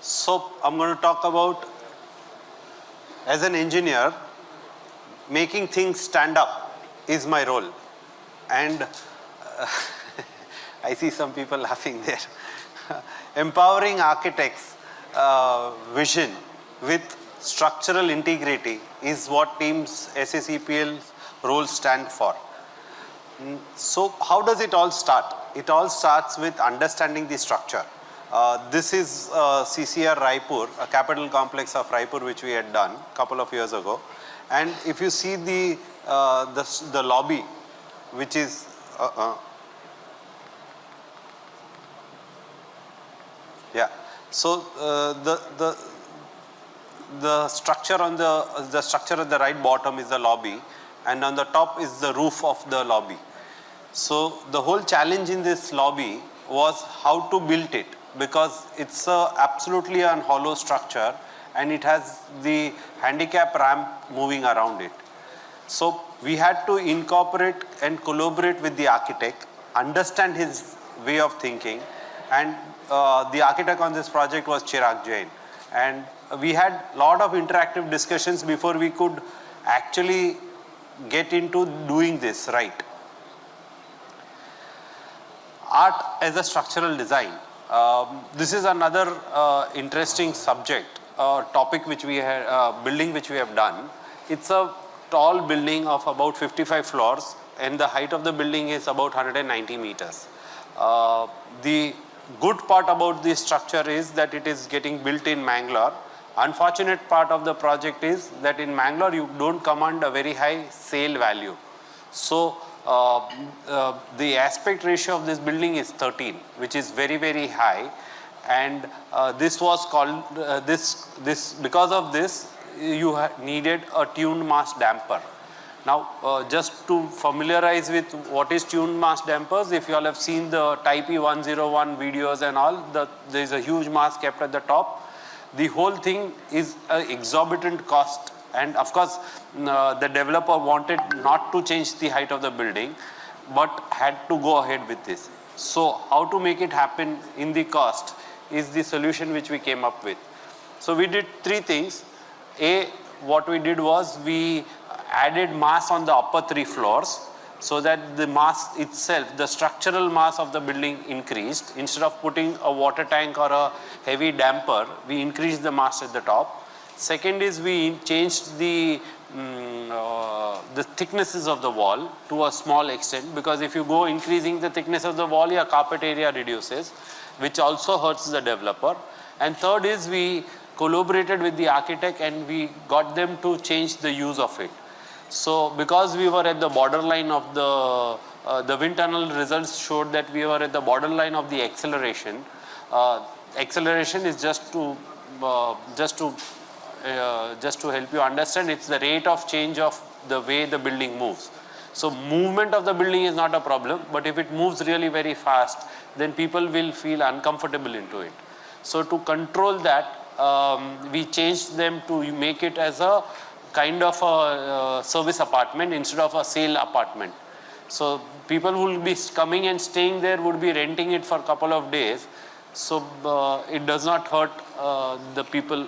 So I'm going to talk about, as an engineer, making things stand up is my role. And I see some people laughing there. Empowering architects' vision with structural integrity is what team's SACPL role stand for. So how does it all start? It all starts with understanding the structure. This is CCR Raipur, a capital complex of Raipur, which we had done a couple of years ago. And if you see the lobby, which is yeah. So the structure on the structure at the right bottom is the lobby, and on the top is the roof of the lobby. So the whole challenge in this lobby was how to build it, because it's absolutely a hollow structure and it has the handicap ramp moving around it. So we had to incorporate and collaborate with the architect, understand his way of thinking, and the architect on this project was Chirag Jain. And we had a lot of interactive discussions before we could actually get into doing this right. Art as a structural design. This is another interesting subject, topic which we have, building which we have done. It's a tall building of about 55 floors, and the height of the building is about 190 meters. The good part about this structure is that it is getting built in Mangalore. Unfortunate part of the project is that in Mangalore you don't command a very high sale value. So the aspect ratio of this building is 13, which is very, very high. And this was called, because of this, you needed a tuned mass damper. Now, just to familiarize with what is tuned mass dampers, if you all have seen the Type E101 videos and all, there is a huge mass kept at the top. The whole thing is an exorbitant cost. And of course, the developer wanted not to change the height of the building, but had to go ahead with this. So how to make it happen in the cost is the solution which we came up with. So we did three things. What we did was we added mass on the upper 3 floors, so that the mass itself, the structural mass of the building increased. Instead of putting a water tank or a heavy damper, we increased the mass at the top. Second is we changed the thicknesses of the wall to a small extent, because if you go increasing the thickness of the wall, your carpet area reduces, which also hurts the developer. And third is we collaborated with the architect and we got them to change the use of it. So because we were at the borderline of the wind tunnel results showed that we were at the borderline of the acceleration. Acceleration is just to help you understand, it's the rate of change of the way the building moves. So movement of the building is not a problem, but if it moves really very fast, then people will feel uncomfortable into it. So to control that, we changed them to make it as a kind of a service apartment instead of a sale apartment. So people who will be coming and staying there would be renting it for a couple of days. So it does not hurt the people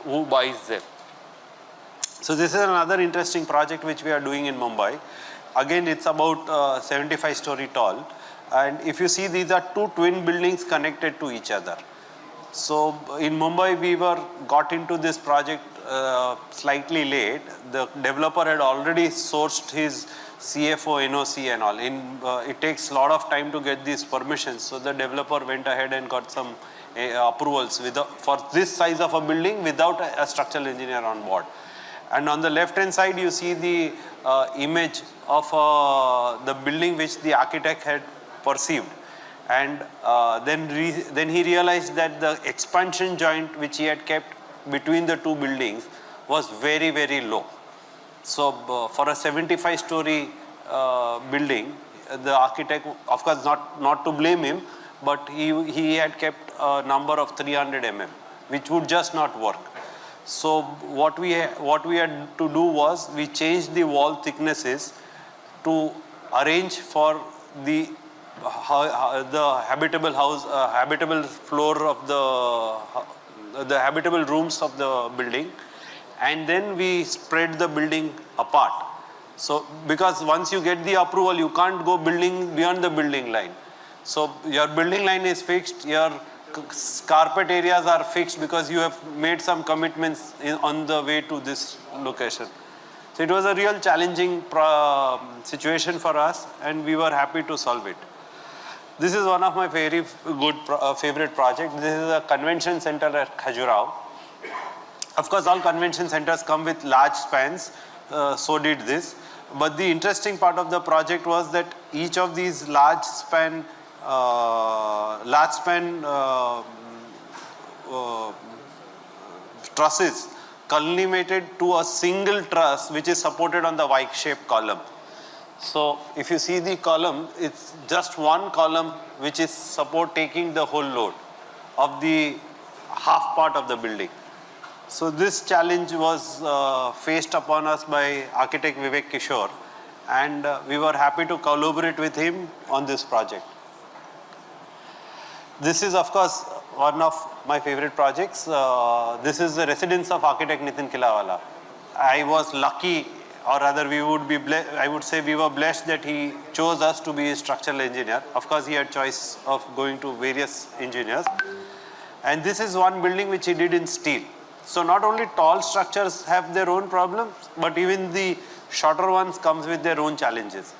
who buys them. So this is another interesting project which we are doing in Mumbai. Again, it's about 75-story tall. And if you see, these are two twin buildings connected to each other. So in Mumbai, we got into this project slightly late. The developer had already sourced his CFO, NOC and all. It takes a lot of time to get these permissions. So the developer went ahead and got some approvals for this size of a building without a structural engineer on board. And on the left hand side, you see the image of the building which the architect had perceived. And then he realized that the expansion joint which he had kept between the two buildings was very, very low. So for a 75-story building, the architect, of course not to blame him, but he had kept a number of 300 mm, which would just not work. So what we had to do was we changed the wall thicknesses to arrange for the the habitable house, habitable floor of the habitable rooms of the building, and then we spread the building apart. So because once you get the approval, you can't go building beyond the building line. So your building line is fixed, your carpet areas are fixed because you have made some commitments on the way to this location. So it was a real challenging situation for us, and we were happy to solve it. This is one of my very good favorite projects. This is a convention center at Khajuraho. Of course, all convention centers come with large spans, so did this. But the interesting part of the project was that each of these large span trusses culminated to a single truss which is supported on the Y-shaped column. So if you see the column, it's just one column which is taking the whole load of the half part of the building. So this challenge was faced upon us by architect Vivek Kishore, and we were happy to collaborate with him on this project. This is of course one of my favorite projects. This is the residence of architect Nitin Kilawala. I was lucky, or rather I would say we were blessed that he chose us to be a structural engineer. Of course, he had choice of going to various engineers. And this is one building which he did in steel. So not only tall structures have their own problems, but even the shorter ones comes with their own challenges.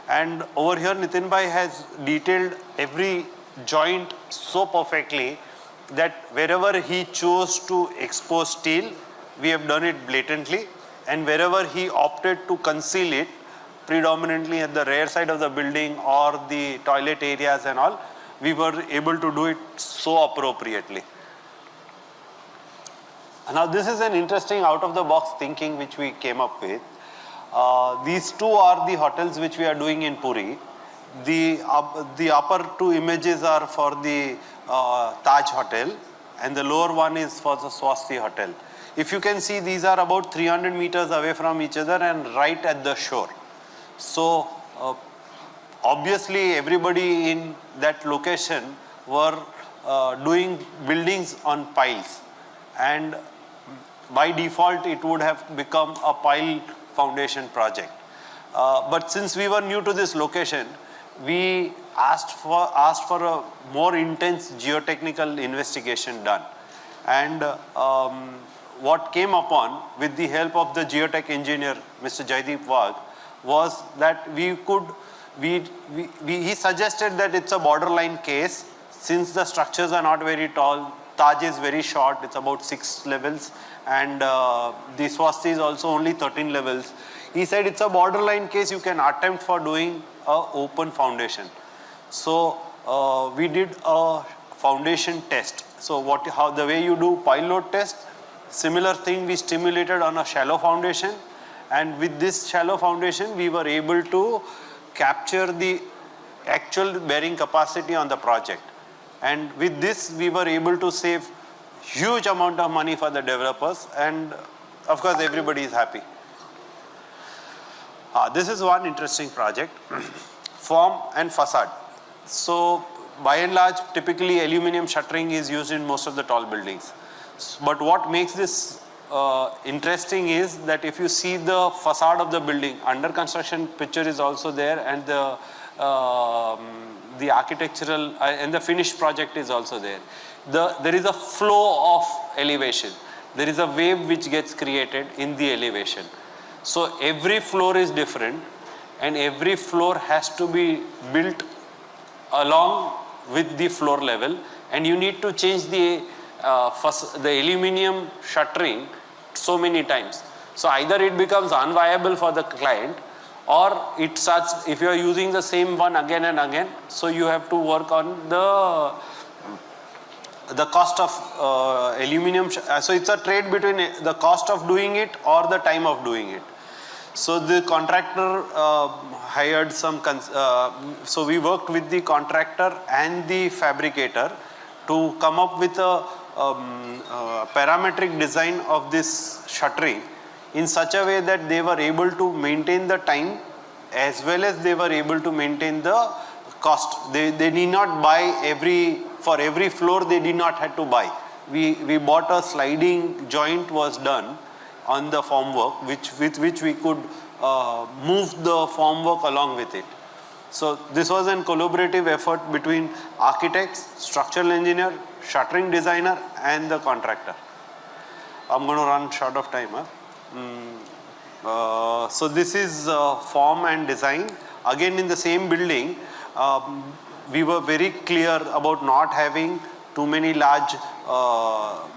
And over here, Nitin Bhai has detailed every joint so perfectly that wherever he chose to expose steel, we have done it blatantly. And wherever he opted to conceal it, predominantly at the rear side of the building or the toilet areas and all, we were able to do it so appropriately. Now this is an interesting out-of-the-box thinking which we came up with. These two are the hotels which we are doing in Puri. The upper two images are for the Taj Hotel, and the lower one is for the Swasti Hotel. If you can see, these are about 300 meters away from each other and right at the shore. So obviously everybody in that location were doing buildings on piles, and by default it would have become a pile foundation project. But since we were new to this location, we asked for a more intense geotechnical investigation done. And what came upon with the help of the geotech engineer, Mr. Jaideep Wagh, was that he suggested that it's a borderline case since the structures are not very tall. Taj is very short, it's about 6 levels, and the Swasti is also only 13 levels. He said it's a borderline case, you can attempt for doing an open foundation. So we did a foundation test. So the way you do pile load test, similar thing we stimulated on a shallow foundation, and with this shallow foundation we were able to capture the actual bearing capacity on the project. And with this we were able to save huge amount of money for the developers, and of course everybody is happy. This is one interesting project, form and facade. So by and large, typically aluminum shuttering is used in most of the tall buildings. But what makes this interesting is that if you see the facade of the building, under construction picture is also there, and the architectural and the finished project is also there. There is a flow of elevation. There is a wave which gets created in the elevation. So every floor is different, and every floor has to be built along with the floor level, and you need to change the aluminum shuttering so many times. So either it becomes unviable for the client, or it starts, if you are using the same one again and again, so you have to work on the cost of aluminum. So it's a trade between the cost of doing it or the time of doing it. So the contractor hired some, so we worked with the contractor and the fabricator to come up with a parametric design of this shuttering in such a way that they were able to maintain the time as well as they were able to maintain the cost. They need not buy for every floor they did not have to buy. We bought a sliding joint was done on the formwork, with which we could move the formwork along with it. So this was a collaborative effort between architects, structural engineer, shuttering designer and the contractor. I'm going to run short of time. So this is form and design. Again in the same building, we were very clear about not having too many large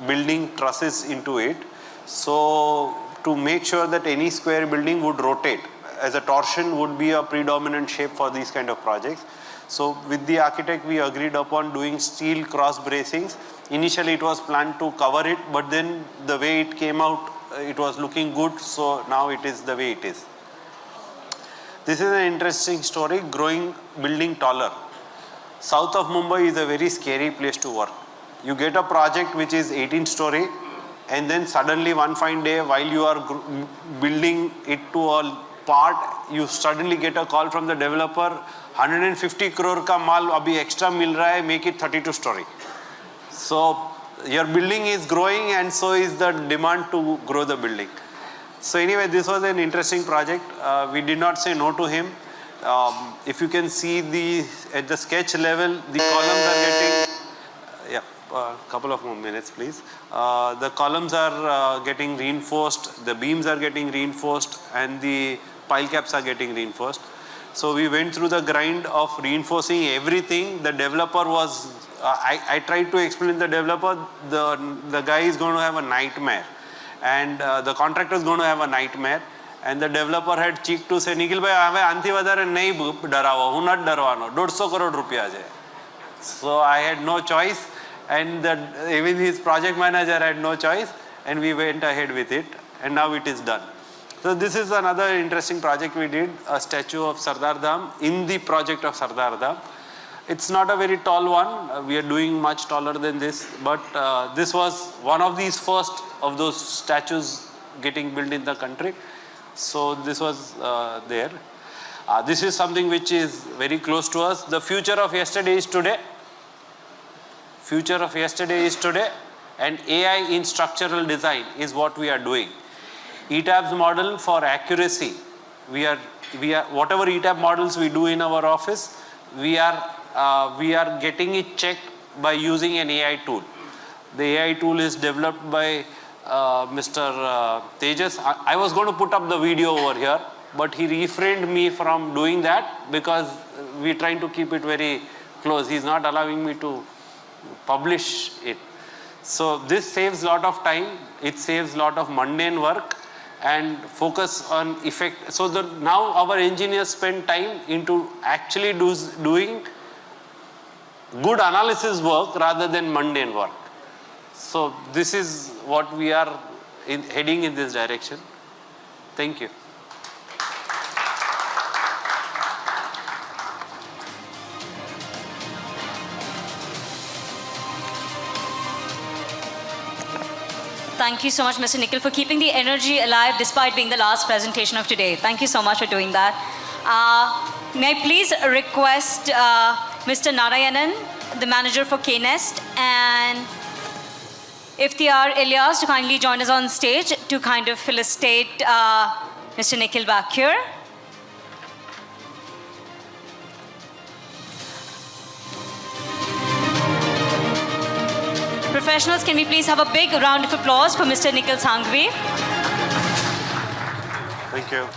building trusses into it. So to make sure that any square building would rotate, as a torsion would be a predominant shape for these kind of projects. So with the architect we agreed upon doing steel cross bracings. Initially it was planned to cover it, but then the way it came out, it was looking good, so now it is the way it is. This is an interesting story, growing building taller. South of Mumbai is a very scary place to work. You get a project which is 18-story, and then suddenly one fine day while you are building it to a part, you suddenly get a call from the developer, 150 crore ka mal abhi extra mil raha hai, make it 32-story. So your building is growing and so is the demand to grow the building. So anyway, this was an interesting project. We did not say no to him. If you can see at the sketch level, the columns are getting, couple of more minutes please. The columns are getting reinforced, the beams are getting reinforced, and the pile caps are getting reinforced. So we went through the grind of reinforcing everything. The developer was, I tried to explain to the developer, the guy is going to have a nightmare, and the contractor is going to have a nightmare. And the developer had cheek to say, Nikhil bhai, હવે આનથી વધારે નહીં ડરાવો, હું નથી ડરવાનો, 150 crore રૂપિયા છે. So I had no choice, and even his project manager had no choice, and we went ahead with it, and now it is done. So this is another interesting project we did, a statue of Sardar Dham in the project of Sardar Dham. It's not a very tall one, we are doing much taller than this, but this was one of these first of those statues getting built in the country. So this was there. This is something which is very close to us. The future of yesterday is today. Future of yesterday is today, and AI in structural design is what we are doing. ETABS model for accuracy. We are whatever ETAB models we do in our office, we are getting it checked by using an AI tool. The AI tool is developed by Mr. Tejas. I was going to put up the video over here, but he refrained me from doing that because we're trying to keep it very close. He's not allowing me to publish it. So this saves a lot of time, it saves a lot of mundane work, and focus on effect. So now our engineers spend time into actually doing good analysis work rather than mundane work. So this is what we are heading in this direction. Thank you. Thank you so much, Mr. Nikhil, for keeping the energy alive despite being the last presentation of today. Thank you so much for doing that. May I please request Mr. Narayanan, the manager for KNest, and Iftiar Ilyas to kindly join us on stage to kind of felicitate Mr. Nikhil back here. Professionals, can we please have a big round of applause for Mr. Nikhil Shanghvi? Thank you.